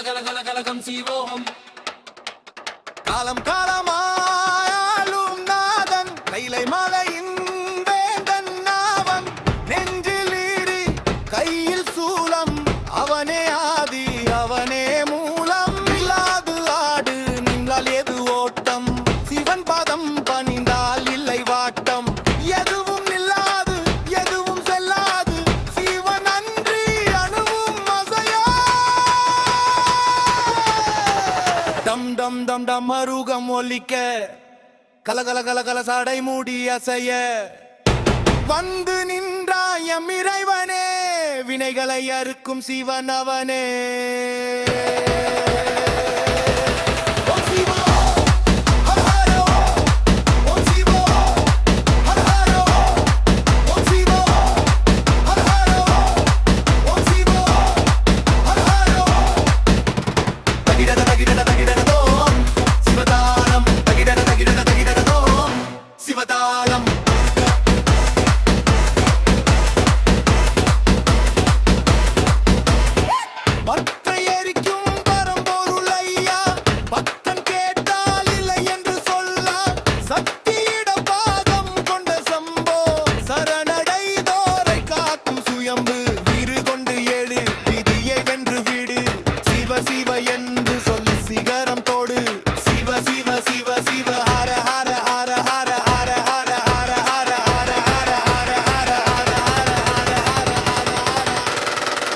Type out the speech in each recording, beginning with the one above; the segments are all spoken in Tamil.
கலகம் சீவோகம். காலம் காலமாயாலும் நாதன் கைலை மலையின் வேந்தன் நாவன். நெஞ்சில் ஈரி கையில் சூலம் அவனே ஆதி அவனே மூலம். இல்லாது ஆடு நின்றால் எது ஓட்டம், சிவன் பாதம் பணிந்தால் இல்லை வாட்டம். எதுவும் நில்லாது எதுவும் செல்லாது, சிவன் அன்றி அணுவும் அசையா. டம் டம் டம் டம் மருகம் ஒலிக்க, கலகல கலகல சாடை மூடி அசைய. வந்து நின்றாயம் இறைவனே, வினைகளை அறுக்கும் சிவன் அவனே.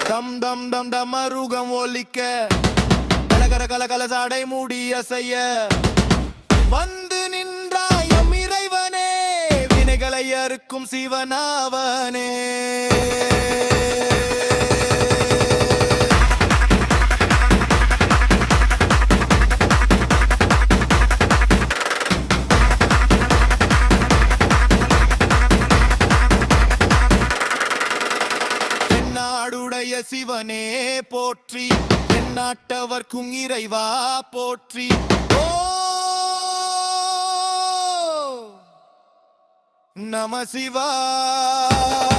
டம் டம் டம் டம் மருகம் ஒலிக்க, கலகர கலகல சாடை மூடி அசைய. வந்து நின்றாயம் இறைவனே, வினைகளை அறுக்கும் சிவனாவனே. நாடுடைய சிவனே போற்றி, எந்நாட்டவர்க்கும் இறைவா போற்றி. ஓ நம சிவாய.